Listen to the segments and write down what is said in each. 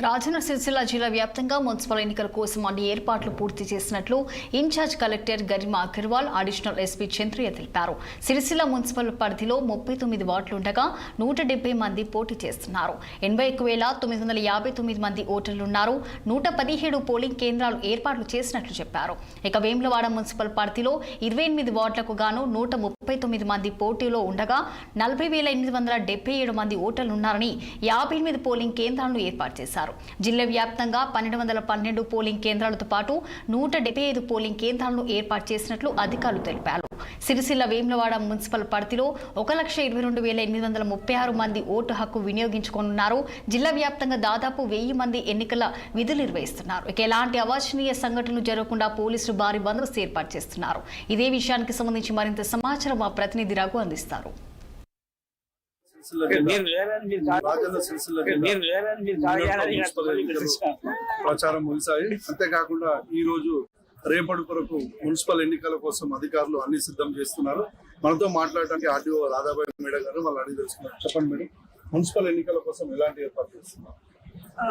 రాజన్న సిరిసిల్ల జిల్లా వ్యాప్తంగా మున్సిపల్ ఎన్నికల కోసం అన్ని ఏర్పాట్లు పూర్తి చేసినట్లు incharge collector Garima Agarwal, additional SP Chandraiah తెలిపారు. సిరిసిల్ల మున్సిపల్ పరిధిలో 39 వార్డులుండగా 170 మంది పోటీ చేస్తున్నారు. 81,959 మంది ఓటర్లున్నారు. 117 పోలింగ్ కేంద్రాలు ఏర్పాట్లు చేసినట్లు చెప్పారు. ఇక వేములవాడ మున్సిపల్ పరిధిలో 28 వార్డులకు గాను 139 మంది పోటీలో ఉండగా 40,877 మంది ఓటర్లున్నారని 58 పోలింగ్ కేంద్రాలను ఏర్పాటు చేశారు. జిల్లా వ్యాప్తంగా 1212 పోలింగ్ కేంద్రాలతో పాటు 175 పోలింగ్ కేంద్రాలను ఏర్పాటు చేసినట్లు అధికారులు తెలిపారు. సిరిసిల్ల వేములవాడ మున్సిపల్ పరిధిలో 1,22,836 మంది ఓటు హక్కు వినియోగించుకోనున్నారు. జిల్లా వ్యాప్తంగా దాదాపు 1000 మంది ఎన్నికల విధులు నిర్వహిస్తున్నారు. ఇక ఎలాంటి అవాంఛనీయ సంఘటనలు జరగకుండా పోలీసులు భారీ బందోబస్తు ఏర్పాటు చేస్తున్నారు. ఇదే విషయానికి సంబంధించి మరింత సమాచారం మా ప్రతినిధి రఘు అందిస్తారు. ప్రచారం ముగిసాయి. అంతేకాకుండా ఈ రోజు రేపటి కొరకు మున్సిపల్ ఎన్నికల కోసం అధికారులు అన్ని సిద్ధం చేస్తున్నారు. మనతో మాట్లాడటానికి ఆర్డీఓ రాధాబాయి మేడం గారు వాళ్ళు అడిగి తెలుసుకున్నారు. చెప్పండి మేడం, మున్సిపల్ ఎన్నికల కోసం ఎలాంటి ఏర్పాటు చేస్తున్నారు?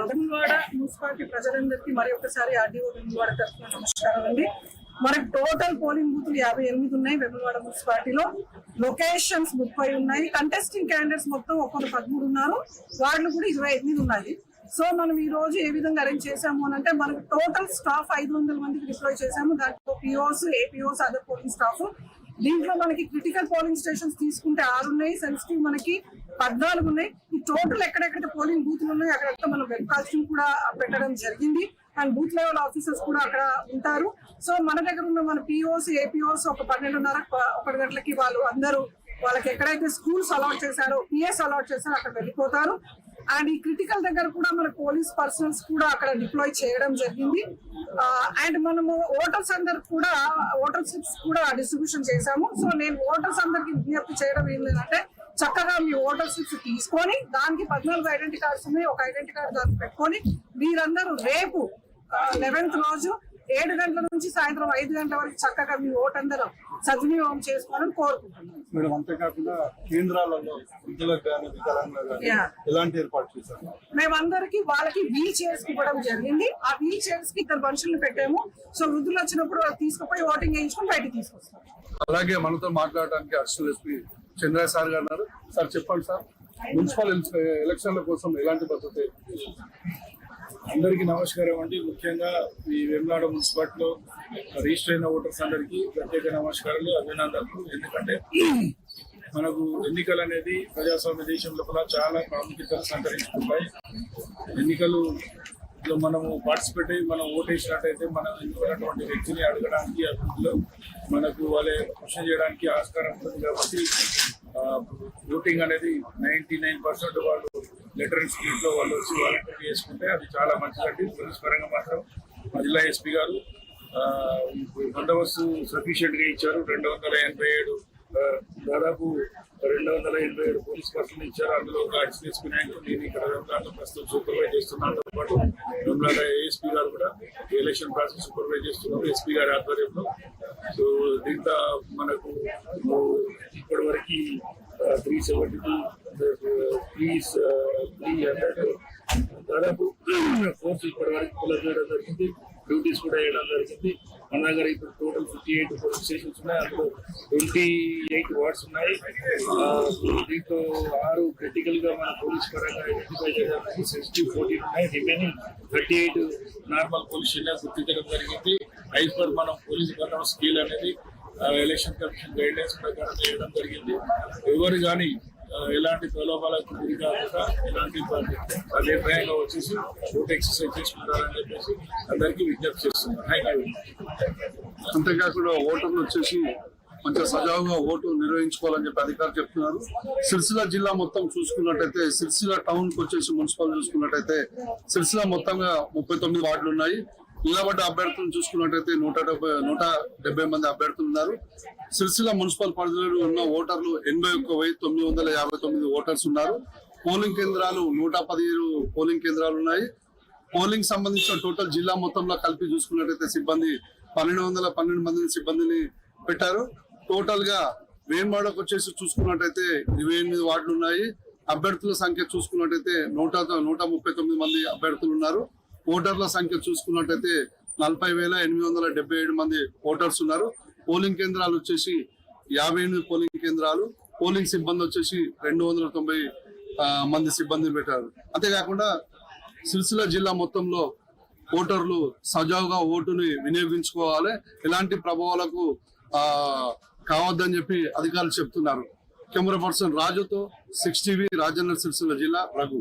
వేములవాడ మున్సిపాలిటీ ప్రజలందరికీ మరి ఒకసారి ఆర్డీఓ వేములవాడ తరఫున నమస్కారం అండి. మనకు టోటల్ పోలింగ్ బూతులు 58 ఉన్నాయి వేములవాడ మున్సిపాలిటీలో. లొకేషన్స్ 30 ఉన్నాయి. కంటెస్టింగ్ క్యాండిడేట్స్ మొత్తం ఒక్కొక్క 13 ఉన్నారు. వార్డులు కూడా 28 ఉన్నాయి. సో మనం ఈ రోజు ఏ విధంగా అరేంజ్ చేసాము అని అంటే, మనకు టోటల్ స్టాఫ్ 500 మందికి డిప్లాయ్ చేసాము. దాంట్లో POs, APOs, other polling staff. దీంట్లో మనకి క్రిటికల్ పోలింగ్ స్టేషన్స్ తీసుకుంటే 6 ఉన్నాయి, సెన్సిటివ్ మనకి 14 ఉన్నాయి. ఈ టోటల్ ఎక్కడెక్కడ పోలింగ్ బూత్లు ఉన్నాయి అక్కడంతా మనం వెబ్ కాస్టింగ్ కూడా పెట్టడం జరిగింది. అండ్ బూత్ లెవెల్ ఆఫీసర్స్ కూడా అక్కడ ఉంటారు. సో మన దగ్గర ఉన్న మన పిఓస్, ఏపీఓస్ ఒక 12:30, 1 గంటలకి వాళ్ళు అందరూ వాళ్ళకి ఎక్కడైతే స్కూల్స్ అలాట్ చేశారో, పిఎస్ అలాట్ చేశారో అక్కడ వెళ్ళిపోతారు. అండ్ ఈ క్రిటికల్ దగ్గర కూడా మన పోలీస్ పర్సనల్స్ కూడా అక్కడ డిప్లాయ్ చేయడం జరిగింది. అండ్ మనము ఓటర్స్ అందరికి కూడా ఓటర్ స్లిప్స్ కూడా డిస్ట్రిబ్యూషన్ చేశాము. సో నేను ఓటర్స్ అందరికి విజ్ఞప్తి చేయడం ఏంటంటే, చక్కగా మీ ఓటర్ స్లిప్స్ తీసుకొని దానికి 14 ఐడెంటిటీ కార్డ్స్ ఉన్నాయి, ఒక ఐడెంటిటీ కార్డు దానికి పెట్టుకొని మీరందరూ రేపు 11th రోజు 7 గంటల నుంచి సాయంత్రం 5 గంటల వరకు చక్కగా మీ ఓటు అందరూ సద్వినియోగం చేసుకోవాలని కోరుకుంటున్నాను. మేడం, అంతేకాకుండా కేంద్రాలలో వృద్ధులకు కానీ వికలాంగులకు కానీ ఎలాంటి ఏర్పాటు చేశారు? మేమందరికి వాళ్ళకి వీల్ చైర్స్ ఇవ్వడం జరిగింది. ఆ వీల్ చైర్స్ కి 2 మనుషులను పెట్టాము. సో వృద్ధులు వచ్చినప్పుడు తీసుకుపోయి ఓటింగ్ వేయించుకొని బయటకు తీసుకొస్తాం. అలాగే మనతో మాట్లాడడానికి అడిషనల్ ఎస్పీ చంద్రయ్య సార్ గారు ఉన్నారు. సార్ చెప్పండి సార్, మున్సిపల్ ఎలక్షన్ల కోసం ఎలాంటి పద్ధతి? అందరికీ నమస్కారం అండి. ముఖ్యంగా ఈ వేములవాడ మున్సిపాలిటీలో రిజిస్టర్ అయిన ఓటర్స్ అందరికీ ప్రత్యేక నమస్కారాలు, అభినందనలు. ఎందుకంటే మనకు ఎన్నికలు అనేది ప్రజాస్వామ్య దేశం లోపల చాలా ప్రాముఖ్యతలు సంతరించుకుంటాయి. ఎన్నికలు మనము పార్టిసిపేట్ అయ్యి మనం ఓటేసినట్టయితే మనం ఎన్నుకున్నటువంటి వ్యక్తిని అడగడానికి, అభివృద్ధిలో మనకు వాళ్ళే క్వశ్చన్ చేయడానికి ఆస్కారం ఉంటుంది. కాబట్టి ఓటింగ్ అనేది 99% వాళ్ళు లెటర్ అండ్ స్పీడ్ లో వాళ్ళు వచ్చి వాలంటీర్ చేసుకుంటే అది చాలా మంచిదండి. పోలీస్ పరంగా మాత్రం జిల్లా ఎస్పీ గారు బందోబస్తు సఫిషియెంట్ గా ఇచ్చారు. 287 దాదాపు 287 పోలీస్ పర్సనల్ ఇచ్చారు. అందులో ఒక అడిషనల్ ఎస్పీ నాయకులు నేను ఇక్కడ వేములవాడలో ప్రస్తుతం సూపర్వైజ్ చేస్తున్నాను. పాటు వేములవాడ ఏఎస్పీ గారు కూడా ఎలక్షన్ ప్రాసెస్ సూపర్వైజ్ చేస్తున్నారు ఎస్పీ గారి ఆధ్వర్యంలో. సో దీంట్లో మనకు ఇప్పటి వరకు 300 దాదాపు ఫోర్స్ ఇప్పటి వరకు పుల్ చేయడం జరిగింది. డ్యూటీస్ కూడా వేయడం జరిగింది. మన దగ్గర ఇప్పుడు టోటల్ 58 పోలింగ్ స్టేషన్స్ ఉన్నాయి. అందులో 28 వార్డ్స్ ఉన్నాయి. దీంట్లో 6 క్రిటికల్ గా మన పోలీస్ పరంగా ఐడెంటిఫై చేయడానికి, సెన్సిటివ్ 14 ఉన్నాయి. రిమైనింగ్ 38 నార్మల్ పోలీస్ స్టేషన్ గుర్తించడం జరిగింది. యాజ్ పర్ మనం పోలీస్ బందోబస్తు స్కేల్ అనేది ఎలక్షన్ కమిషన్ గైడ్ లైన్స్ ప్రకారం చేయడం జరిగింది. ఎవరు కానీ ఎలాంటి ప్రలోభాలకు గురి కాకుండా ఎలాంటి నిర్ణయంగా వచ్చేసి ఓటు ఎక్సర్సైజ్ చేసుకుంటారని చెప్పేసి అందరికీ విజ్ఞప్తి చేస్తున్నారు. అంతేకాకుండా ఓటర్లు వచ్చేసి మంచిగా సజావుగా ఓటు నిర్వహించుకోవాలని చెప్పి అధికారులు చెప్తున్నారు. సిరిసిల్ల జిల్లా మొత్తం చూసుకున్నట్టయితే, సిరిసిల్ల టౌన్ కు వచ్చేసి మున్సిపల్ చూసుకున్నట్టయితే సిరిసిల్ల మొత్తంగా 39 వార్డులు ఉన్నాయి. నిలబడ్డ అభ్యర్థులను చూసుకున్నట్టయితే 170 మంది అభ్యర్థులు ఉన్నారు. సిరిసిల్ల మున్సిపల్ పరిధిలో ఉన్న ఓటర్లు 81,959 ఓటర్స్ ఉన్నారు. పోలింగ్ కేంద్రాలు 117 పోలింగ్ కేంద్రాలు ఉన్నాయి. పోలింగ్ సంబంధించిన టోటల్ జిల్లా మొత్తంలో కలిపి చూసుకున్నట్టయితే సిబ్బంది 1212 మంది సిబ్బందిని పెట్టారు. టోటల్ గా వేములవాడకు వచ్చేసి చూసుకున్నట్టయితే 28 వార్డులు ఉన్నాయి. అభ్యర్థుల సంఖ్య చూసుకున్నట్టయితే 139 మంది అభ్యర్థులు ఉన్నారు. ఓటర్ల సంఖ్య చూసుకున్నట్టయితే 40,877 మంది ఓటర్స్ ఉన్నారు. పోలింగ్ కేంద్రాలు వచ్చేసి 58 పోలింగ్ కేంద్రాలు, పోలింగ్ సిబ్బంది వచ్చేసి 290 మంది సిబ్బందిని పెట్టారు. అంతేకాకుండా సిరిసిల్ల జిల్లా మొత్తంలో ఓటర్లు సజావుగా ఓటుని వినియోగించుకోవాలి, ఎలాంటి ప్రభావాలకు కావద్దని చెప్పి అధికారులు చెప్తున్నారు. కెమెరా పర్సన్ రాజుతో 6 టీవీ రాజన్న సిరిసిల్ల జిల్లా రఘు.